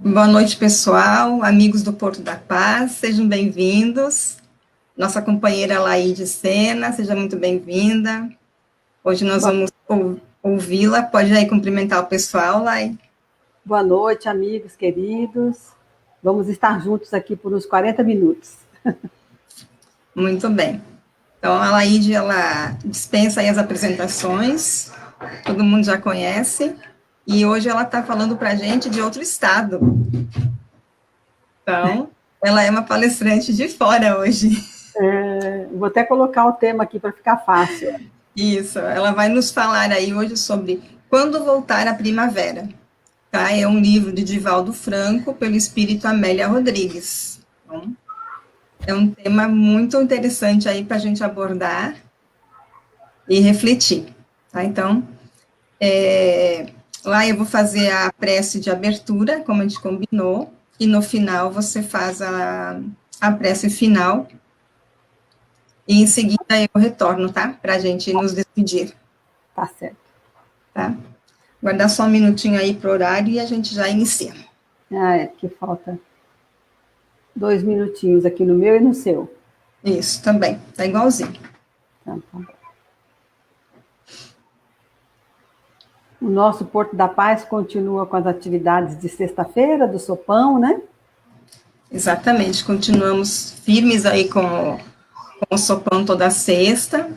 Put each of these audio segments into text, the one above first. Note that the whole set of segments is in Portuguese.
Boa noite, pessoal, amigos do Porto da Paz, sejam bem-vindos. Nossa companheira Laíde Sena, seja muito bem-vinda. Hoje nós vamos ouvi-la. Pode aí cumprimentar o pessoal, Lai. Boa noite, amigos queridos. Vamos estar juntos aqui por uns 40 minutos. Muito bem. Então, a Laíde, ela dispensa aí as apresentações, todo mundo já conhece, e hoje ela está falando para a gente de outro estado. Então, ela é uma palestrante de fora hoje. Vou até colocar o tema aqui para ficar fácil. Isso, ela vai nos falar aí hoje sobre Quando Voltar a Primavera. Tá? É um livro de Divaldo Franco, pelo espírito Amélia Rodrigues. Então, é um tema muito interessante aí para a gente abordar e refletir. Tá? Então, lá eu vou fazer a prece de abertura, como a gente combinou, e no final você faz a prece final, e em seguida eu retorno, tá? Para a gente nos despedir. Tá certo. Tá? Guardar só um minutinho aí para o horário e a gente já inicia. Porque falta 2 minutinhos aqui no meu e no seu. Isso, também, tá igualzinho. Então, tá bom. O nosso Porto da Paz continua com as atividades de sexta-feira, do sopão, né? Exatamente, continuamos firmes aí com o Sopão toda sexta,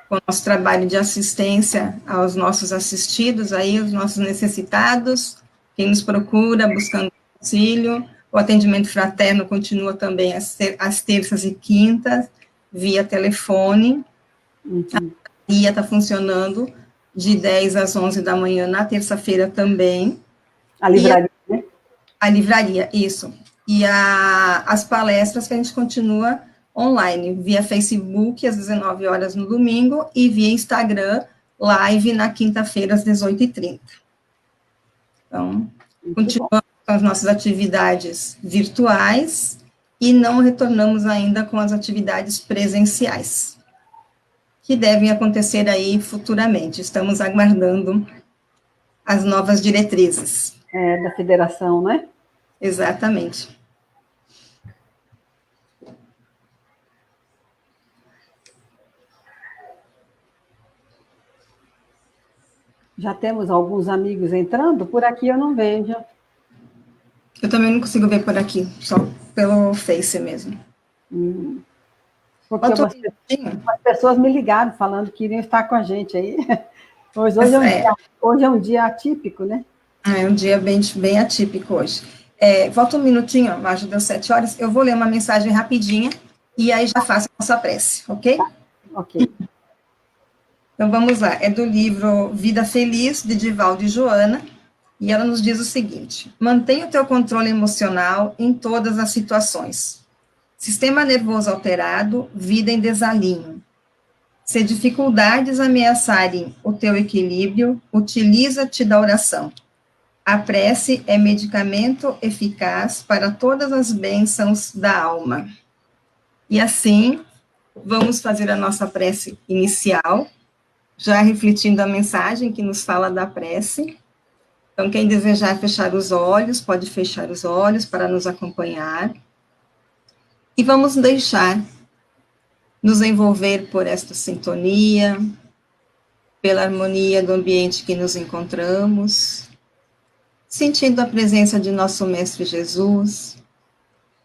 com o nosso trabalho de assistência aos nossos assistidos, aí, os nossos necessitados, quem nos procura buscando auxílio. O atendimento fraterno continua também às terças e quintas, via telefone. Uhum. A guia está funcionando de 10 às 11 da manhã, na terça-feira também. A livraria, né? A livraria, isso. E as palestras que a gente continua online, via Facebook, às 19 horas no domingo, e via Instagram, live na quinta-feira, às 18h30. Então, continuamos com as nossas atividades virtuais e não retornamos ainda com as atividades presenciais, que devem acontecer aí futuramente. Estamos aguardando as novas diretrizes. Da federação, né? Exatamente. Já temos alguns amigos entrando, por aqui eu não vejo. Eu também não consigo ver por aqui, só pelo Face mesmo. Porque umas pessoas me ligaram falando que iriam estar com a gente aí. Hoje é um dia atípico, né? É um dia bem atípico hoje. Volta um minutinho, Márcio, deu 7 horas, eu vou ler uma mensagem rapidinha e aí já faço a nossa prece, ok? Ok. Então vamos lá, é do livro Vida Feliz, de Divaldo e Joana, e ela nos diz o seguinte: mantenha o teu controle emocional em todas as situações. Sistema nervoso alterado, vida em desalinho. Se dificuldades ameaçarem o teu equilíbrio, utiliza-te da oração. A prece é medicamento eficaz para todas as bênçãos da alma. E assim, vamos fazer a nossa prece inicial, já refletindo a mensagem que nos fala da prece. Então, quem desejar fechar os olhos, pode fechar os olhos para nos acompanhar. E vamos deixar nos envolver por esta sintonia, pela harmonia do ambiente que nos encontramos, sentindo a presença de nosso Mestre Jesus,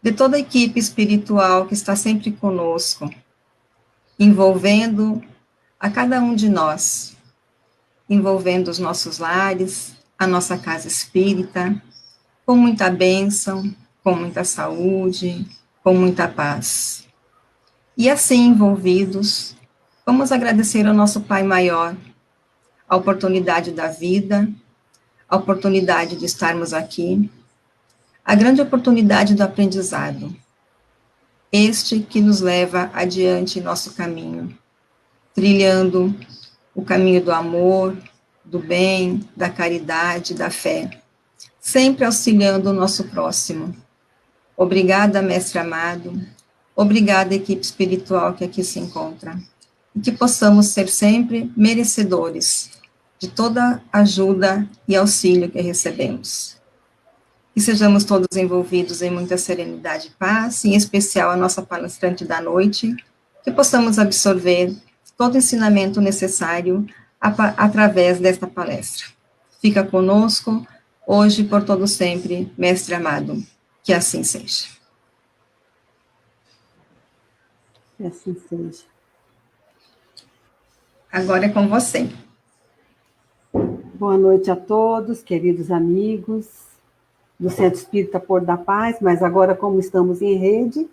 de toda a equipe espiritual que está sempre conosco, envolvendo a cada um de nós, envolvendo os nossos lares, a nossa casa espírita, com muita bênção, com muita saúde, com muita paz. E assim envolvidos, vamos agradecer ao nosso Pai Maior, a oportunidade da vida, a oportunidade de estarmos aqui, a grande oportunidade do aprendizado, este que nos leva adiante em nosso caminho, trilhando o caminho do amor, do bem, da caridade, da fé, sempre auxiliando o nosso próximo. Obrigada, Mestre amado, obrigada, equipe espiritual que aqui se encontra, e que possamos ser sempre merecedores de toda ajuda e auxílio que recebemos. Que sejamos todos envolvidos em muita serenidade e paz, em especial a nossa palestrante da noite, que possamos absorver todo o ensinamento necessário através desta palestra. Fica conosco, hoje e por todo sempre, Mestre amado, que assim seja. Que assim seja. Agora é com você. Boa noite a todos, queridos amigos do Centro Espírita Pôr da Paz, mas agora, como estamos em rede,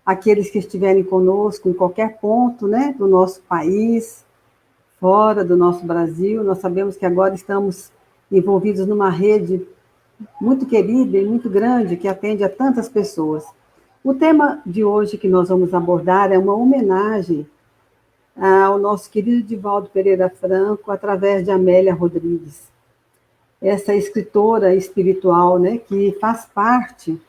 aqueles que estiverem conosco em qualquer ponto, né, do nosso país, fora do nosso Brasil, nós sabemos que agora estamos envolvidos numa rede muito querida e muito grande, que atende a tantas pessoas. O tema de hoje que nós vamos abordar é uma homenagem ao nosso querido Divaldo Pereira Franco, através de Amélia Rodrigues, essa escritora espiritual, né, que faz parte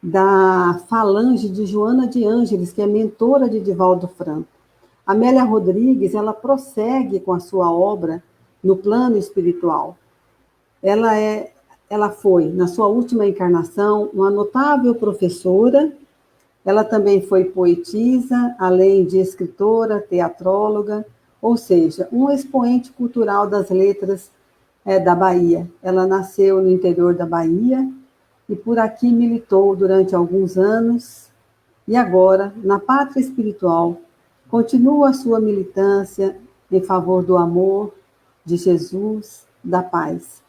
da falange de Joana de Ângeles, que é mentora de Divaldo Franco. Amélia Rodrigues, ela prossegue com a sua obra no plano espiritual. Ela foi, na sua última encarnação, uma notável professora. Ela também foi poetisa, além de escritora, teatróloga, ou seja, um expoente cultural das letras da Bahia. Ela nasceu no interior da Bahia e por aqui militou durante alguns anos e agora, na pátria espiritual, continua a sua militância em favor do amor, de Jesus, da paz.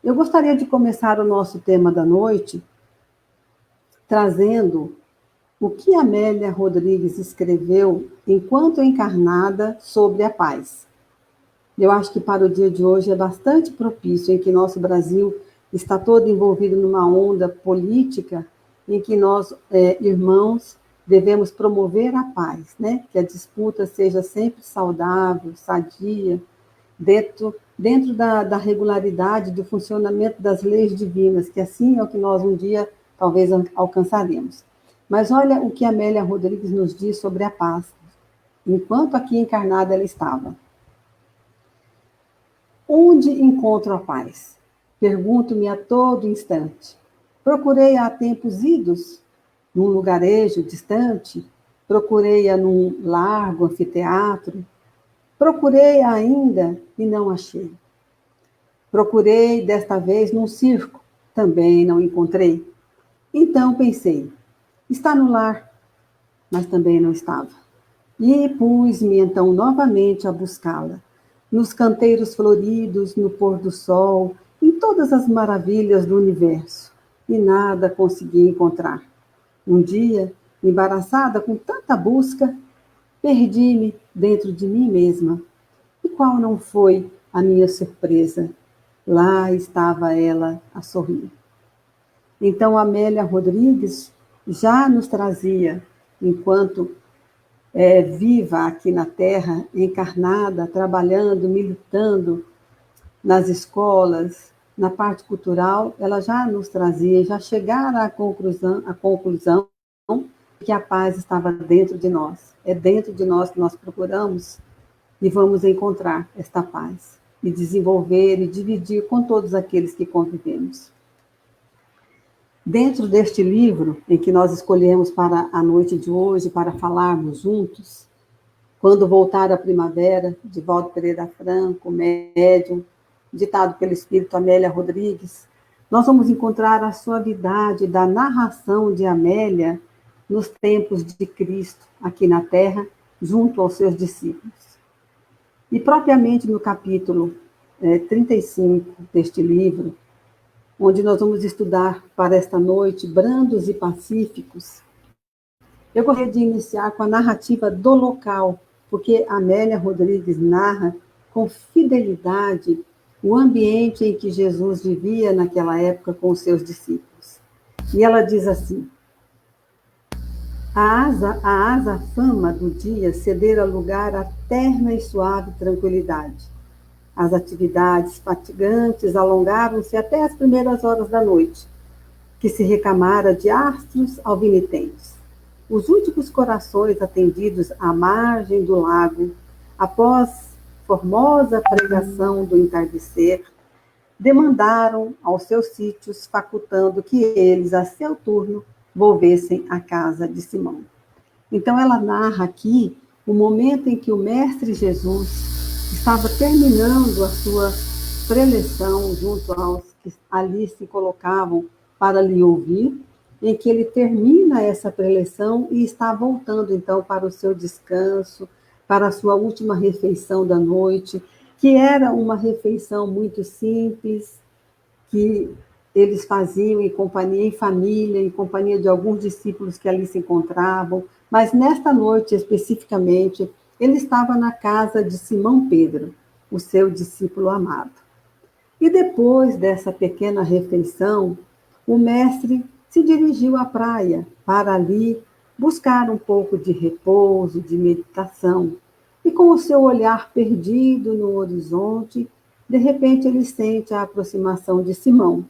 Eu gostaria de começar o nosso tema da noite trazendo o que Amélia Rodrigues escreveu enquanto encarnada sobre a paz. Eu acho que para o dia de hoje é bastante propício, em que nosso Brasil está todo envolvido numa onda política em que nós, irmãos, devemos promover a paz, né? Que a disputa seja sempre saudável, sadia, dentro da regularidade do funcionamento das leis divinas, que assim é o que nós um dia talvez alcançaremos. Mas olha o que Amélia Rodrigues nos diz sobre a paz, enquanto aqui encarnada ela estava. Onde encontro a paz? Pergunto-me a todo instante. Procurei-a há tempos idos, num lugarejo distante, procurei-a num largo anfiteatro, procurei ainda e não achei. Procurei desta vez num circo, também não encontrei. Então pensei, está no lar, mas também não estava. E pus-me então novamente a buscá-la, nos canteiros floridos, no pôr do sol, em todas as maravilhas do universo, e nada consegui encontrar. Um dia, embaraçada com tanta busca, perdi-me dentro de mim mesma. E qual não foi a minha surpresa? Lá estava ela a sorrir. Então, Amélia Rodrigues já nos trazia, enquanto viva aqui na Terra, encarnada, trabalhando, militando nas escolas, na parte cultural, ela já nos trazia, já chegara à conclusão que a paz estava dentro de nós. É dentro de nós que nós procuramos e vamos encontrar esta paz e desenvolver e dividir com todos aqueles que convivemos. Dentro deste livro, em que nós escolhemos para a noite de hoje, para falarmos juntos, Quando Voltar a Primavera, de Divaldo Pereira Franco, médium, ditado pelo espírito Amélia Rodrigues, nós vamos encontrar a suavidade da narração de Amélia nos tempos de Cristo, aqui na Terra, junto aos seus discípulos. E propriamente no capítulo 35 deste livro, onde nós vamos estudar para esta noite brandos e pacíficos, eu gostaria de iniciar com a narrativa do local, porque Amélia Rodrigues narra com fidelidade o ambiente em que Jesus vivia naquela época com os seus discípulos. E ela diz assim: a asa fama do dia cedera lugar à terna e suave tranquilidade. As atividades fatigantes alongaram-se até as primeiras horas da noite, que se recamara de astros alvinitentes. Os últimos corações atendidos à margem do lago, após formosa pregação do entardecer, demandaram aos seus sítios, facultando que eles, a seu turno, volvessem à casa de Simão. Então, ela narra aqui o momento em que o Mestre Jesus estava terminando a sua preleção junto aos que ali se colocavam para lhe ouvir, em que ele termina essa preleção e está voltando, então, para o seu descanso, para a sua última refeição da noite, que era uma refeição muito simples, que eles faziam em companhia, em família, em companhia de alguns discípulos que ali se encontravam, mas nesta noite especificamente, ele estava na casa de Simão Pedro, o seu discípulo amado. E depois dessa pequena refeição, o mestre se dirigiu à praia para ali buscar um pouco de repouso, de meditação. E com o seu olhar perdido no horizonte, de repente ele sente a aproximação de Simão.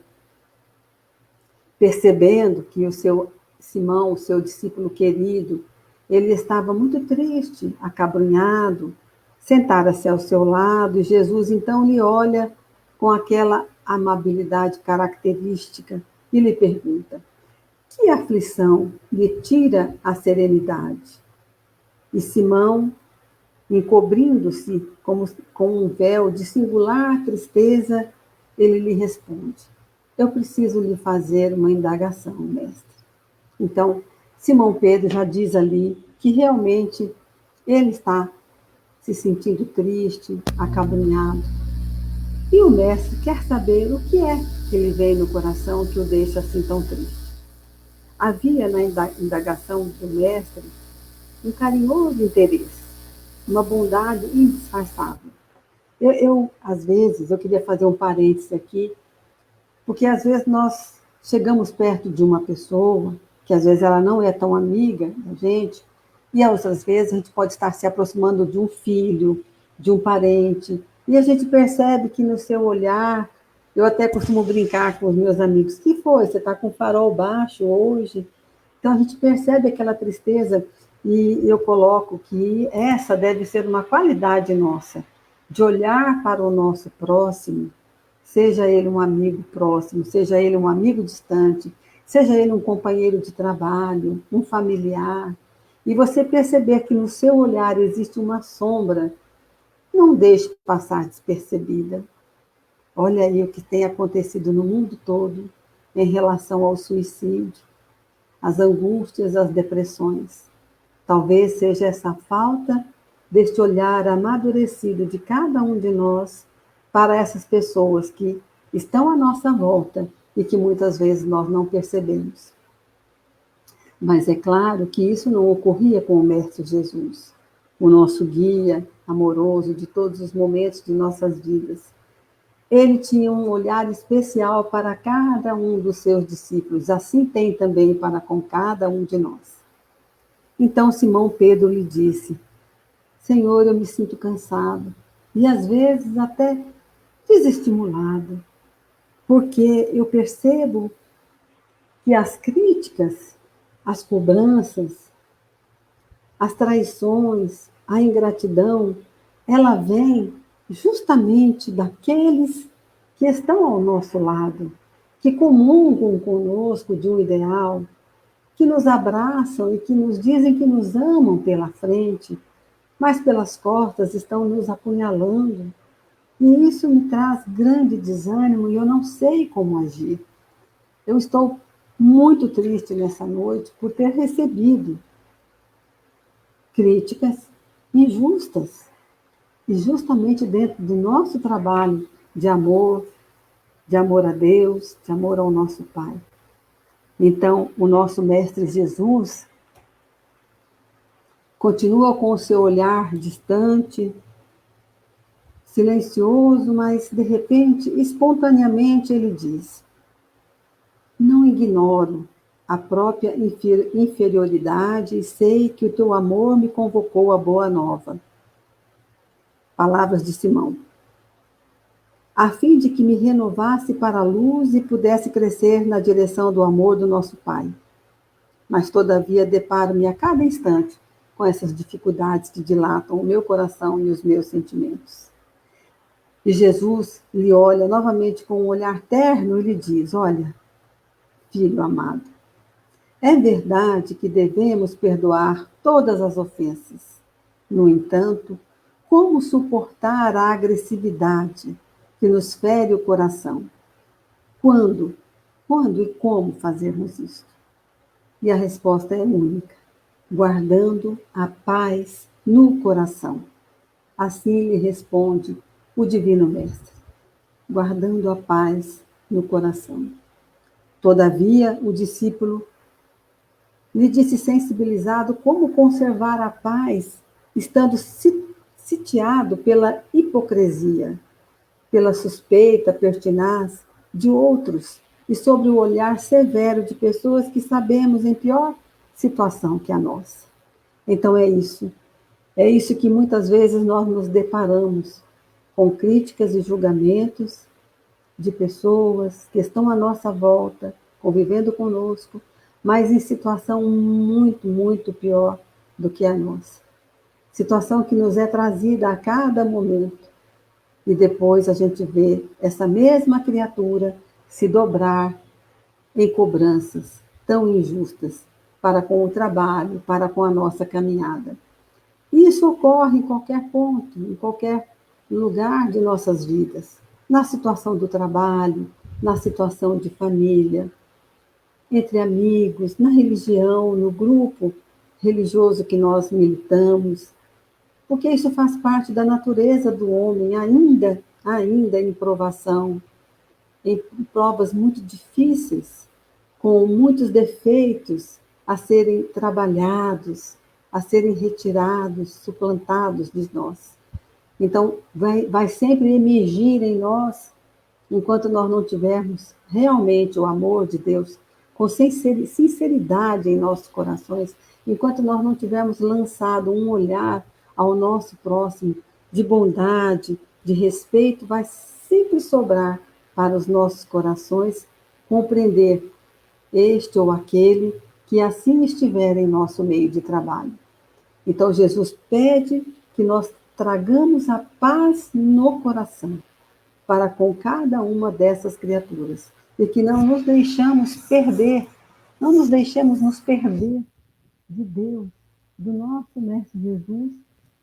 Percebendo que o seu Simão, o seu discípulo querido, ele estava muito triste, acabrunhado, sentara-se ao seu lado e Jesus então lhe olha com aquela amabilidade característica e lhe pergunta: que aflição lhe tira a serenidade? E Simão, encobrindo-se com um véu de singular tristeza, ele lhe responde: eu preciso lhe fazer uma indagação, mestre. Então, Simão Pedro já diz ali que realmente ele está se sentindo triste, acabrunhado. E o mestre quer saber o que é que lhe vem no coração que o deixa assim tão triste. Havia na indagação do mestre um carinhoso interesse, uma bondade indisfarçável. Às vezes, eu queria fazer um parêntese aqui, porque às vezes nós chegamos perto de uma pessoa, que às vezes ela não é tão amiga da gente, e outras vezes a gente pode estar se aproximando de um filho, de um parente, e a gente percebe que no seu olhar, eu até costumo brincar com os meus amigos: que foi? Você está com o farol baixo hoje? Então a gente percebe aquela tristeza, e eu coloco que essa deve ser uma qualidade nossa, de olhar para o nosso próximo, seja ele um amigo próximo, seja ele um amigo distante, seja ele um companheiro de trabalho, um familiar, e você perceber que no seu olhar existe uma sombra, não deixe passar despercebida. Olha aí o que tem acontecido no mundo todo em relação ao suicídio, às angústias, às depressões. Talvez seja essa falta deste olhar amadurecido de cada um de nós para essas pessoas que estão à nossa volta e que muitas vezes nós não percebemos. Mas é claro que isso não ocorria com o Mestre Jesus, o nosso guia amoroso de todos os momentos de nossas vidas. Ele tinha um olhar especial para cada um dos seus discípulos, assim tem também para com cada um de nós. Então Simão Pedro lhe disse: Senhor, eu me sinto cansado e às vezes até desestimulado, porque eu percebo que as críticas, as cobranças, as traições, a ingratidão, ela vem justamente daqueles que estão ao nosso lado, que comungam conosco de um ideal, que nos abraçam e que nos dizem que nos amam pela frente, mas pelas costas estão nos apunhalando. E isso me traz grande desânimo e eu não sei como agir. Eu estou muito triste nessa noite por ter recebido críticas injustas. E justamente dentro do nosso trabalho de amor a Deus, de amor ao nosso Pai. Então, o nosso Mestre Jesus continua com o seu olhar distante, silencioso, mas de repente, espontaneamente, ele diz: não ignoro a própria inferioridade e sei que o teu amor me convocou à boa nova. Palavras de Simão. A fim de que me renovasse para a luz e pudesse crescer na direção do amor do nosso Pai. Mas, todavia, deparo-me a cada instante com essas dificuldades que dilatam o meu coração e os meus sentimentos. E Jesus lhe olha novamente com um olhar terno e lhe diz: olha, filho amado, é verdade que devemos perdoar todas as ofensas. No entanto, como suportar a agressividade que nos fere o coração? Quando? Quando e como fazermos isso? E a resposta é única: guardando a paz no coração. Assim lhe responde o Divino Mestre, guardando a paz no coração. Todavia, o discípulo lhe disse sensibilizado como conservar a paz, estando sitiado pela hipocrisia, pela suspeita pertinaz de outros e sobre o olhar severo de pessoas que sabemos em pior situação que a nossa. Então é isso que muitas vezes nós nos deparamos com críticas e julgamentos de pessoas que estão à nossa volta, convivendo conosco, mas em situação muito, muito pior do que a nossa. Situação que nos é trazida a cada momento. E depois a gente vê essa mesma criatura se dobrar em cobranças tão injustas para com o trabalho, para com a nossa caminhada. E isso ocorre em qualquer ponto, em qualquer lugar de nossas vidas, na situação do trabalho, na situação de família, entre amigos, na religião, no grupo religioso que nós militamos, porque isso faz parte da natureza do homem, ainda em provação, em provas muito difíceis, com muitos defeitos a serem trabalhados, a serem retirados, suplantados de nós. Então, vai sempre emergir em nós, enquanto nós não tivermos realmente o amor de Deus, com sinceridade em nossos corações, enquanto nós não tivermos lançado um olhar ao nosso próximo de bondade, de respeito, vai sempre sobrar para os nossos corações compreender este ou aquele que assim estiver em nosso meio de trabalho. Então, Jesus pede que nós tragamos a paz no coração para com cada uma dessas criaturas e que não nos deixamos perder, não nos deixemos nos perder de Deus, do nosso Mestre Jesus,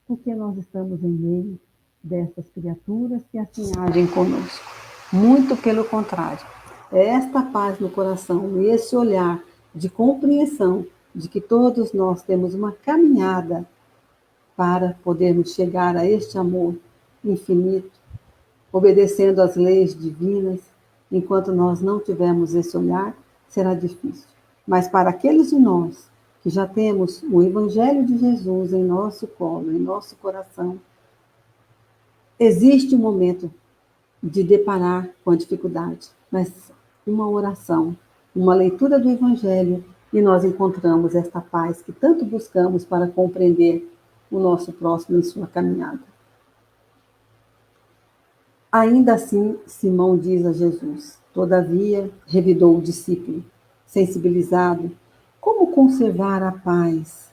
porque nós estamos em meio dessas criaturas que assim agem conosco. Muito pelo contrário. É esta paz no coração e esse olhar de compreensão de que todos nós temos uma caminhada para podermos chegar a este amor infinito, obedecendo às leis divinas. Enquanto nós não tivermos esse olhar, será difícil. Mas para aqueles de nós que já temos o Evangelho de Jesus em nosso colo, em nosso coração, existe um momento de deparar com a dificuldade, mas uma oração, uma leitura do Evangelho, e nós encontramos esta paz que tanto buscamos para compreender o nosso próximo em sua caminhada. Ainda assim, Simão diz a Jesus, todavia, revidou o discípulo, sensibilizado, como conservar a paz?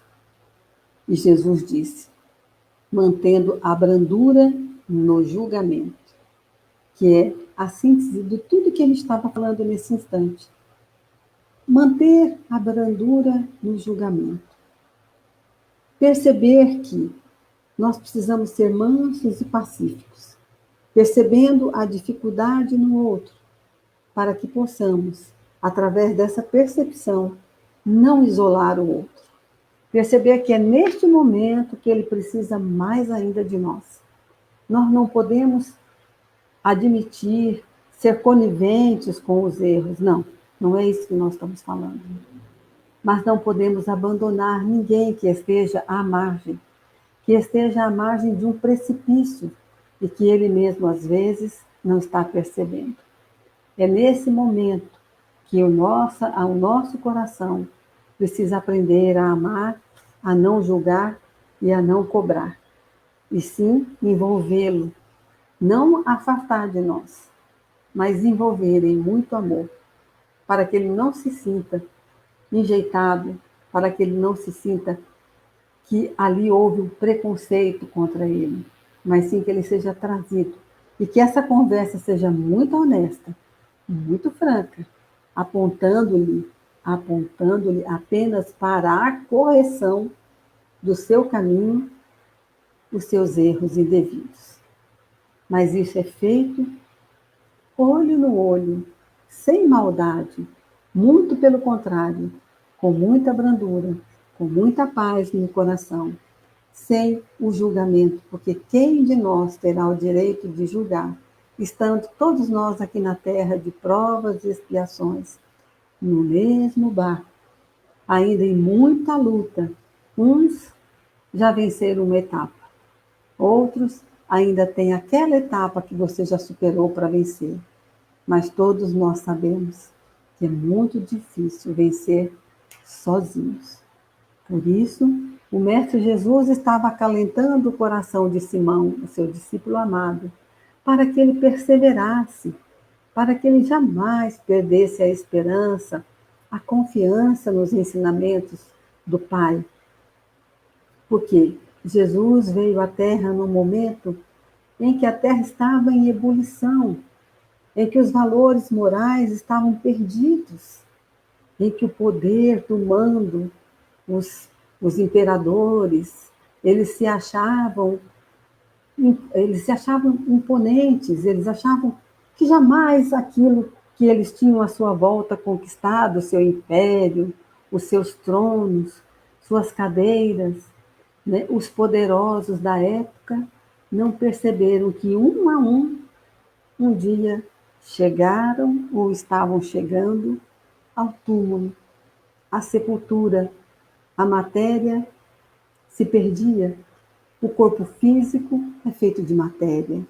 E Jesus disse, mantendo a brandura no julgamento, que é a síntese de tudo que ele estava falando nesse instante. Manter a brandura no julgamento. Perceber que nós precisamos ser mansos e pacíficos, percebendo a dificuldade no outro, para que possamos, através dessa percepção, não isolar o outro. Perceber que é neste momento que ele precisa mais ainda de nós. Nós não podemos admitir, ser coniventes com os erros, não é isso que nós estamos falando. Mas não podemos abandonar ninguém que esteja à margem de um precipício e que ele mesmo, às vezes, não está percebendo. É nesse momento que o nosso coração precisa aprender a amar, a não julgar e a não cobrar, e sim envolvê-lo, não afastar de nós, mas envolver em muito amor, para que ele não se sinta enjeitado, para que ele não se sinta que ali houve um preconceito contra ele, mas sim que ele seja trazido E que essa conversa seja muito honesta, muito franca, apontando-lhe apenas para a correção do seu caminho, os seus erros indevidos. Mas isso é feito olho no olho, sem maldade, muito pelo contrário, com muita brandura, com muita paz no coração, sem o julgamento, porque quem de nós terá o direito de julgar, estando todos nós aqui na terra de provas e expiações, no mesmo barco, ainda em muita luta. Uns já venceram uma etapa, outros ainda têm aquela etapa que você já superou para vencer. Mas todos nós sabemos que é muito difícil vencer sozinhos. Por isso, o Mestre Jesus estava acalentando o coração de Simão, o seu discípulo amado, para que ele perseverasse, para que ele jamais perdesse a esperança, a confiança nos ensinamentos do Pai. Porque Jesus veio à Terra num momento em que a Terra estava em ebulição, em que os valores morais estavam perdidos, em que o poder do mando, os imperadores, eles se achavam imponentes, eles achavam que jamais aquilo que eles tinham à sua volta conquistado, o seu império, os seus tronos, suas cadeiras, né, os poderosos da época, não perceberam que um a um dia chegaram ou estavam chegando ao túmulo, à sepultura. A matéria se perdia. O corpo físico é feito de matéria.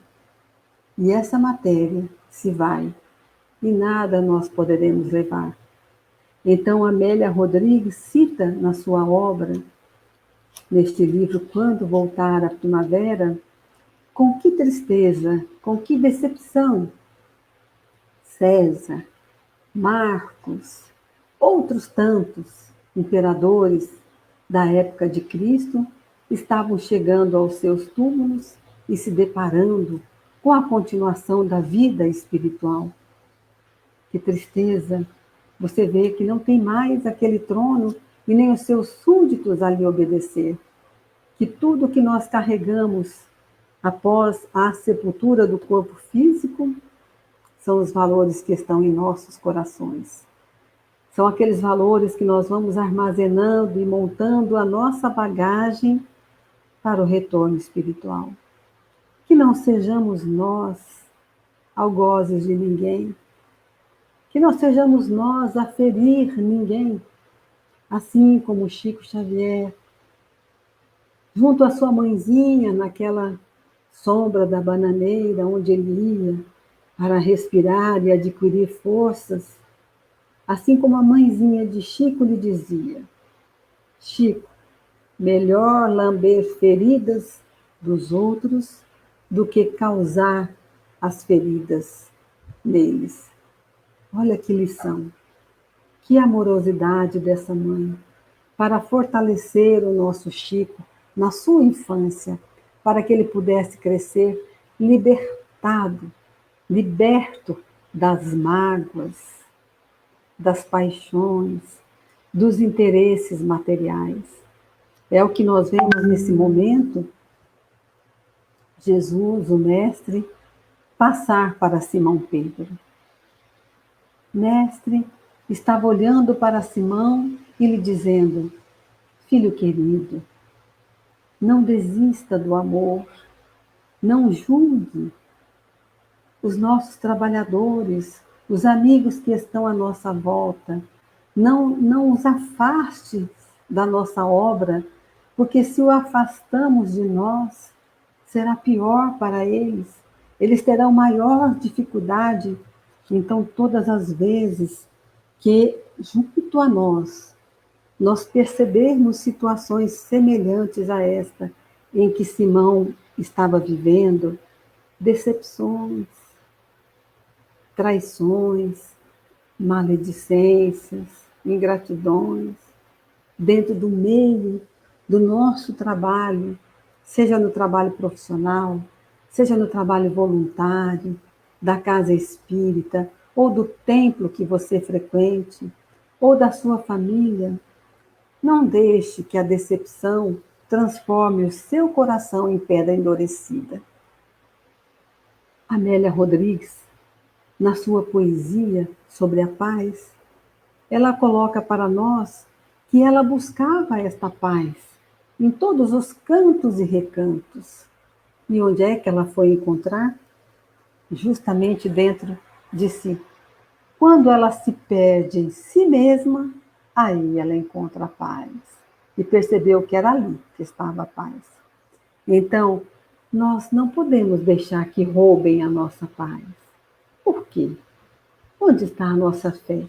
E essa matéria se vai e nada nós poderemos levar. Então, Amélia Rodrigues cita na sua obra, neste livro, Quando Voltar a Primavera, com que tristeza, com que decepção César, Marcos, outros tantos imperadores da época de Cristo estavam chegando aos seus túmulos e se deparando com a continuação da vida espiritual. Que tristeza! Você vê que não tem mais aquele trono e nem os seus súditos a lhe obedecer. Que tudo que nós carregamos após a sepultura do corpo físico são os valores que estão em nossos corações. São aqueles valores que nós vamos armazenando e montando a nossa bagagem para o retorno espiritual. Que não sejamos nós algozes de ninguém, que não sejamos nós a ferir ninguém, assim como Chico Xavier, junto à sua mãezinha, naquela sombra da bananeira, onde ele ia para respirar e adquirir forças, assim como a mãezinha de Chico lhe dizia: Chico, melhor lamber feridas dos outros do que causar as feridas neles. Olha que lição, que amorosidade dessa mãe para fortalecer o nosso Chico na sua infância, para que ele pudesse crescer libertado, liberto das mágoas, das paixões, dos interesses materiais. É o que nós vemos nesse momento, Jesus, o Mestre, passar para Simão Pedro. Mestre estava olhando para Simão e lhe dizendo: filho querido, não desista do amor, não julgue os nossos trabalhadores, os amigos que estão à nossa volta, não os afaste da nossa obra, porque se o afastamos de nós, será pior para eles. Eles terão maior dificuldade. Então, todas as vezes que, junto a nós percebermos situações semelhantes a esta em que Simão estava vivendo, decepções, traições, maledicências, ingratidões, dentro do meio do nosso trabalho, seja no trabalho profissional, seja no trabalho voluntário, da casa espírita, ou do templo que você frequente, ou da sua família. Não deixe que a decepção transforme o seu coração em pedra endurecida. Amélia Rodrigues, na sua poesia sobre a paz, ela coloca para nós que ela buscava esta paz em todos os cantos e recantos. E onde é que ela foi encontrar? Justamente dentro de si. Quando ela se perde em si mesma, aí ela encontra a paz. E percebeu que era ali que estava a paz. Então, nós não podemos deixar que roubem a nossa paz. Por quê? Onde está a nossa fé?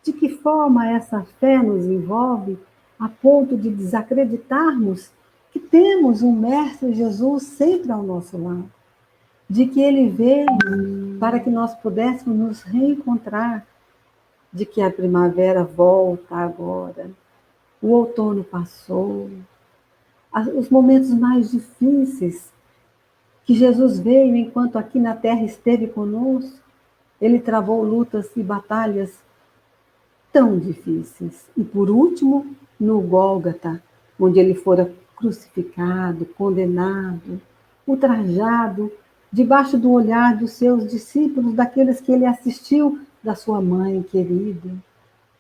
De que forma essa fé nos envolve a ponto de desacreditarmos que temos um Mestre Jesus sempre ao nosso lado? De que ele veio para que nós pudéssemos nos reencontrar, de que a primavera volta agora, o outono passou, os momentos mais difíceis que Jesus veio enquanto aqui na terra esteve conosco, ele travou lutas e batalhas tão difíceis. E por último, no Gólgota, onde ele fora crucificado, condenado, ultrajado, debaixo do olhar dos seus discípulos, daqueles que ele assistiu, da sua mãe querida,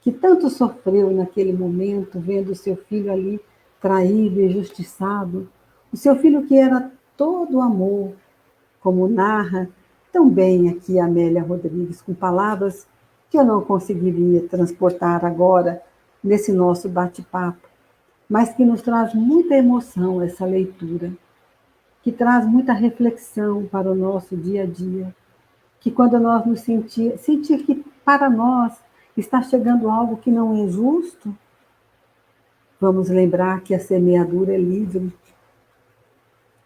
que tanto sofreu naquele momento, vendo o seu filho ali traído e injustiçado, o seu filho que era todo amor, como narra tão bem aqui a Amélia Rodrigues, com palavras que eu não conseguiria transportar agora nesse nosso bate-papo, mas que nos traz muita emoção essa leitura, que traz muita reflexão para o nosso dia a dia, que quando nós nos sentir que para nós está chegando algo que não é justo, vamos lembrar que a semeadura é livre.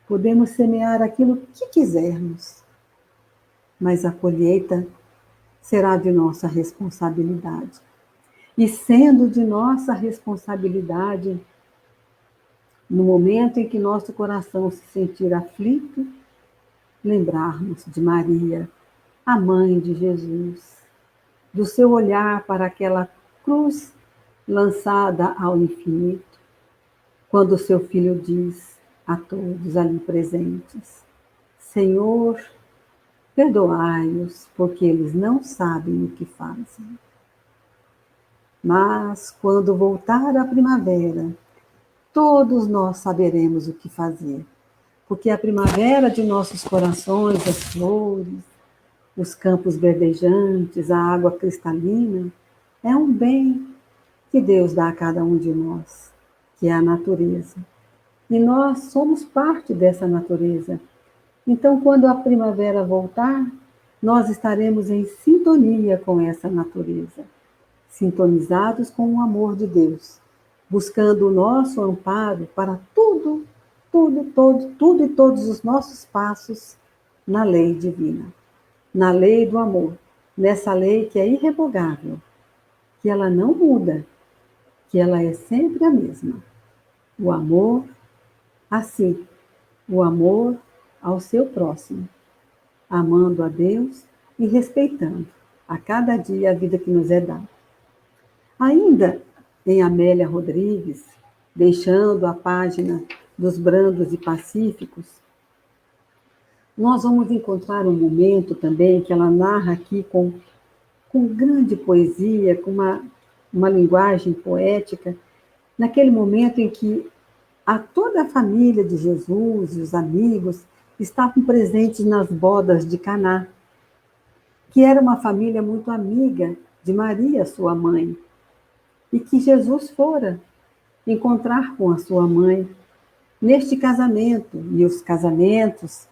Podemos semear aquilo que quisermos, mas a colheita será de nossa responsabilidade. E sendo de nossa responsabilidade, no momento em que nosso coração se sentir aflito, lembrarmos de Maria, a mãe de Jesus, do seu olhar para aquela cruz lançada ao infinito, quando o seu filho diz a todos ali presentes: Senhor, perdoai-os, porque eles não sabem o que fazem. Mas, quando voltar a primavera, todos nós saberemos o que fazer, porque a primavera de nossos corações, as flores, os campos verdejantes, a água cristalina, é um bem que Deus dá a cada um de nós, que é a natureza. E nós somos parte dessa natureza. Então, quando a primavera voltar, nós estaremos em sintonia com essa natureza, sintonizados com o amor de Deus, buscando o nosso amparo para tudo e todos os nossos passos na lei divina, na lei do amor, nessa lei que é irrevogável, que ela não muda, que ela é sempre a mesma. O amor a si, o amor ao seu próximo, amando a Deus e respeitando a cada dia a vida que nos é dada. Ainda em Amélia Rodrigues, deixando a página dos brandos e pacíficos, nós vamos encontrar um momento também que ela narra aqui com grande poesia, com uma linguagem poética, naquele momento em que toda a família de Jesus e os amigos estavam presentes nas bodas de Caná, que era uma família muito amiga de Maria, sua mãe, e que Jesus fora encontrar com a sua mãe neste casamento. E os casamentos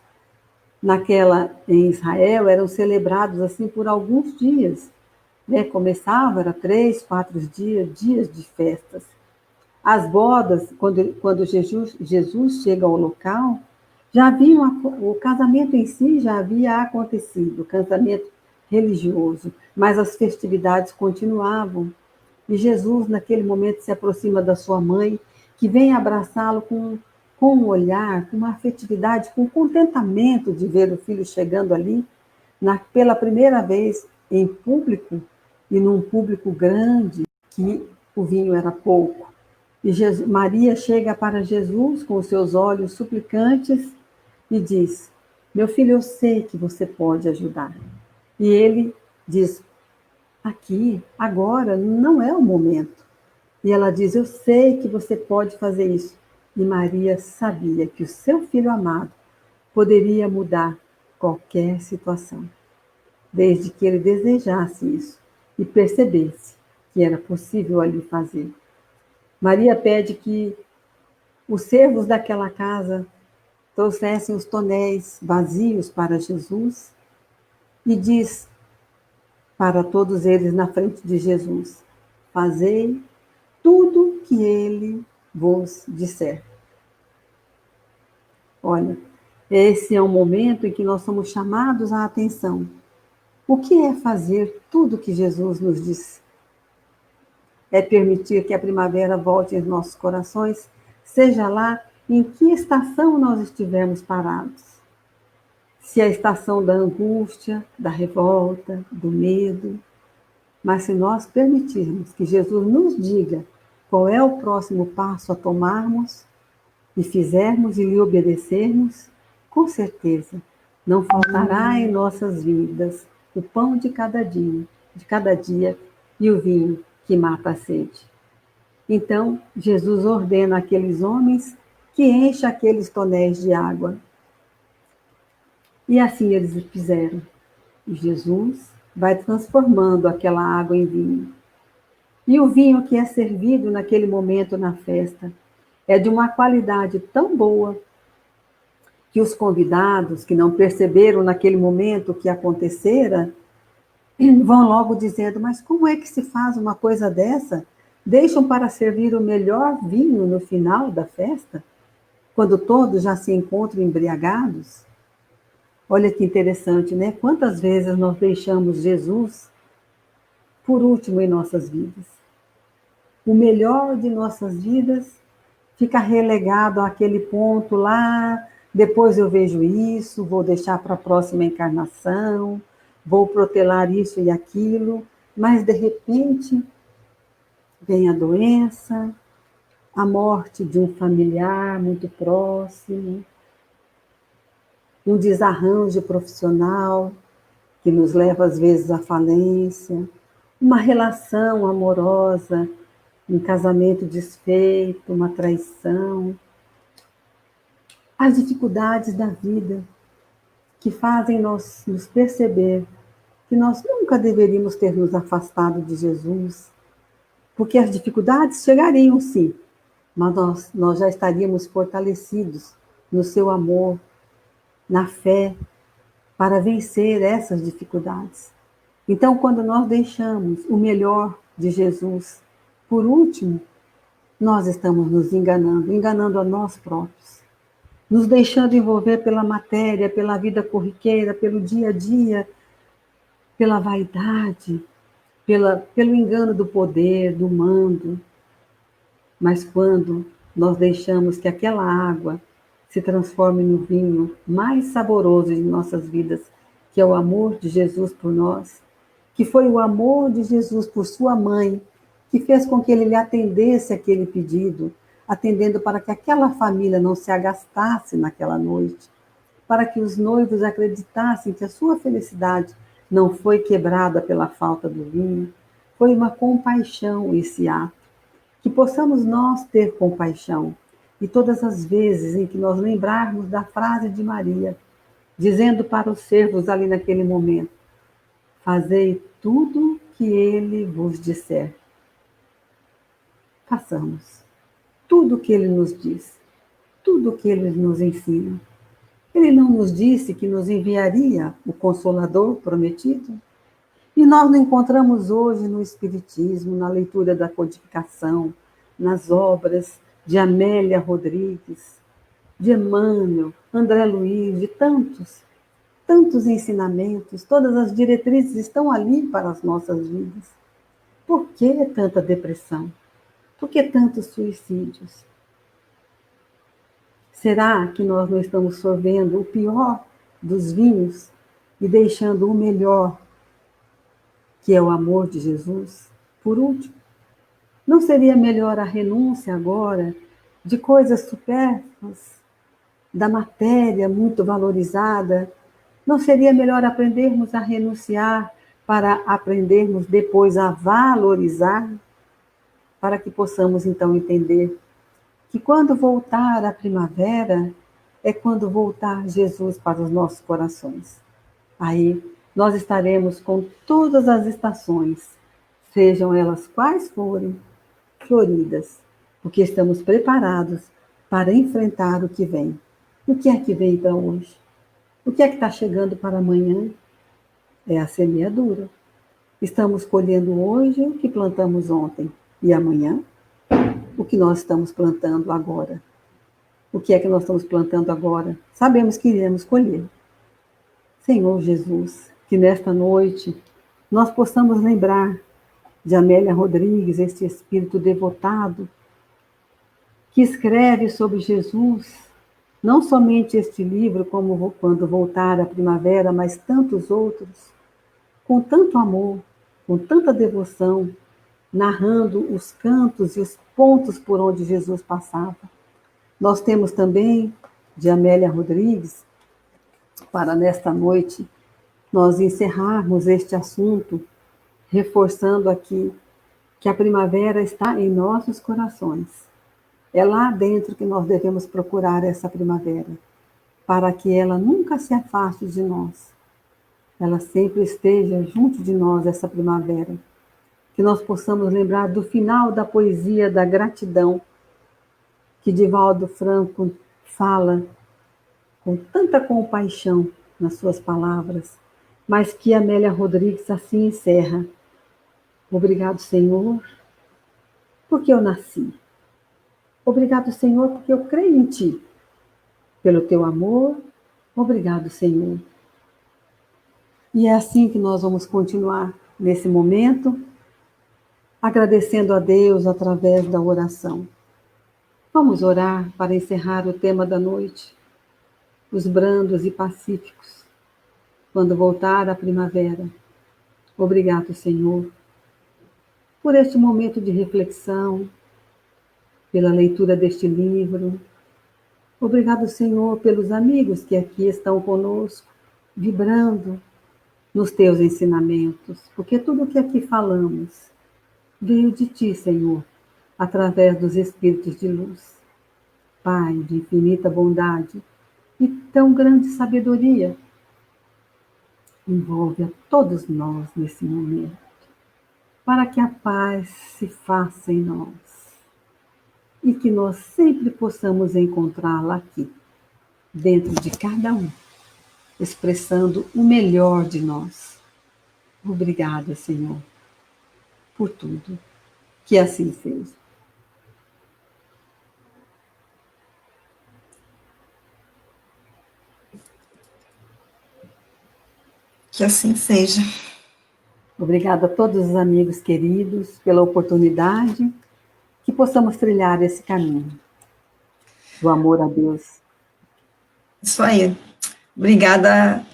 em Israel eram celebrados assim por alguns dias, né? Começava, era 3, 4 dias de festas. As bodas, quando Jesus chega ao local, o casamento em si já havia acontecido, o casamento religioso, mas as festividades continuavam. E Jesus, naquele momento, se aproxima da sua mãe, que vem abraçá-lo com com um olhar, com uma afetividade, com contentamento de ver o filho chegando ali, pela primeira vez em público, e num público grande, que o vinho era pouco. E Maria chega para Jesus com os seus olhos suplicantes e diz: meu filho, eu sei que você pode ajudar. E ele diz: aqui, agora, não é o momento. E ela diz: eu sei que você pode fazer isso. E Maria sabia que o seu filho amado poderia mudar qualquer situação, desde que ele desejasse isso e percebesse que era possível ali fazer. Maria pede que os servos daquela casa trouxessem os tonéis vazios para Jesus e diz para todos eles na frente de Jesus: fazei tudo que ele vos disser. Olha, esse é um momento em que nós somos chamados à atenção. O que é fazer tudo o que Jesus nos disse? É permitir que a primavera volte em nossos corações, seja lá em que estação nós estivermos parados. Se é a estação da angústia, da revolta, do medo. Mas se nós permitirmos que Jesus nos diga qual é o próximo passo a tomarmos, e fizermos e lhe obedecermos, com certeza não faltará em nossas vidas o pão de cada dia e o vinho que mata a sede. Então, Jesus ordena àqueles homens que enchem aqueles tonéis de água. E assim eles fizeram. E Jesus vai transformando aquela água em vinho. E o vinho que é servido naquele momento na festa é de uma qualidade tão boa que os convidados, que não perceberam naquele momento o que acontecera, vão logo dizendo: mas como é que se faz uma coisa dessa? Deixam para servir o melhor vinho no final da festa, quando todos já se encontram embriagados? Olha que interessante, né? Quantas vezes nós deixamos Jesus por último em nossas vidas? O melhor de nossas vidas fica relegado àquele ponto lá, depois eu vejo isso, vou deixar para a próxima encarnação, vou protelar isso e aquilo, mas de repente vem a doença, a morte de um familiar muito próximo, um desarranjo profissional que nos leva às vezes à falência, uma relação amorosa, um casamento desfeito, uma traição, as dificuldades da vida que fazem nós nos perceber que nós nunca deveríamos ter nos afastado de Jesus, porque as dificuldades chegariam sim, mas nós já estaríamos fortalecidos no seu amor, na fé, para vencer essas dificuldades. Então, quando nós deixamos o melhor de Jesus por último, nós estamos nos enganando a nós próprios, nos deixando envolver pela matéria, pela vida corriqueira, pelo dia a dia, pela vaidade, pelo engano do poder, do mando. Mas quando nós deixamos que aquela água se transforme no vinho mais saboroso de nossas vidas, que é o amor de Jesus por nós, que foi o amor de Jesus por sua mãe, que fez com que ele lhe atendesse aquele pedido, atendendo para que aquela família não se agastasse naquela noite, para que os noivos acreditassem que a sua felicidade não foi quebrada pela falta do vinho. Foi uma compaixão esse ato. Que possamos nós ter compaixão. E todas as vezes em que nós lembrarmos da frase de Maria, dizendo para os servos ali naquele momento: fazei tudo que ele vos disser. Façamos tudo o que ele nos diz, tudo o que ele nos ensina. Ele não nos disse que nos enviaria o Consolador prometido? E nós não encontramos hoje no Espiritismo, na leitura da codificação, nas obras de Amélia Rodrigues, de Emmanuel, André Luiz, de tantos ensinamentos, todas as diretrizes estão ali para as nossas vidas. Por que tanta depressão? Por que tantos suicídios? Será que nós não estamos sorvendo o pior dos vinhos e deixando o melhor, que é o amor de Jesus, por último? Não seria melhor a renúncia agora de coisas supérfluas, da matéria muito valorizada? Não seria melhor aprendermos a renunciar para aprendermos depois a valorizar? Para que possamos então entender que quando voltar a primavera é quando voltar Jesus para os nossos corações. Aí nós estaremos com todas as estações, sejam elas quais forem, floridas, porque estamos preparados para enfrentar o que vem. O que é que vem para hoje? O que é que está chegando para amanhã? É a semeadura. Estamos colhendo hoje o que plantamos ontem. E amanhã, o que nós estamos plantando agora. O que é que nós estamos plantando agora? Sabemos que iremos colher. Senhor Jesus, que nesta noite nós possamos lembrar de Amélia Rodrigues, este espírito devotado, que escreve sobre Jesus, não somente este livro, como Quando Voltar a Primavera, mas tantos outros, com tanto amor, com tanta devoção, narrando os cantos e os pontos por onde Jesus passava. Nós temos também, de Amélia Rodrigues, para nesta noite, nós encerrarmos este assunto, reforçando aqui que a primavera está em nossos corações. É lá dentro que nós devemos procurar essa primavera, para que ela nunca se afaste de nós. Ela sempre esteja junto de nós, essa primavera. Que nós possamos lembrar do final da poesia da gratidão, que Divaldo Franco fala com tanta compaixão nas suas palavras, mas que Amélia Rodrigues assim encerra. Obrigado, Senhor, porque eu nasci. Obrigado, Senhor, porque eu creio em Ti. Pelo Teu amor, obrigado, Senhor. E é assim que nós vamos continuar nesse momento, agradecendo a Deus através da oração. Vamos orar para encerrar o tema da noite, os brandos e pacíficos, quando voltar a primavera. Obrigado, Senhor, por este momento de reflexão, pela leitura deste livro. Obrigado, Senhor, pelos amigos que aqui estão conosco, vibrando nos teus ensinamentos, porque tudo o que aqui falamos veio de Ti, Senhor, através dos Espíritos de luz. Pai de infinita bondade e tão grande sabedoria, envolve a todos nós nesse momento, para que a paz se faça em nós e que nós sempre possamos encontrá-la aqui, dentro de cada um, expressando o melhor de nós. Obrigada, Senhor, por tudo. Que assim seja. Que assim seja. Obrigada a todos os amigos queridos pela oportunidade, que possamos trilhar esse caminho do amor a Deus. Isso aí. Obrigada,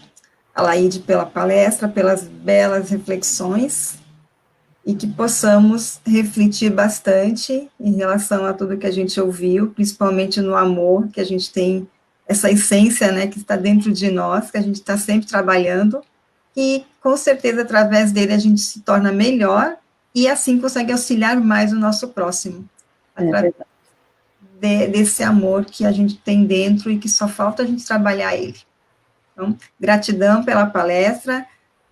Alaide, pela palestra, pelas belas reflexões, e que possamos refletir bastante em relação a tudo que a gente ouviu, principalmente no amor, que a gente tem essa essência, né, que está dentro de nós, que a gente está sempre trabalhando, e com certeza através dele a gente se torna melhor e assim consegue auxiliar mais o nosso próximo, através desse amor que a gente tem dentro e que só falta a gente trabalhar ele. Então, gratidão pela palestra,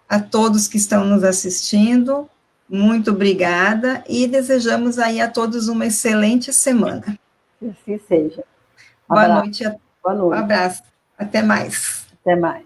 a todos que estão nos assistindo, muito obrigada, e desejamos aí a todos uma excelente semana. Que assim seja. Boa noite. Boa noite. Um abraço. Até mais. Até mais.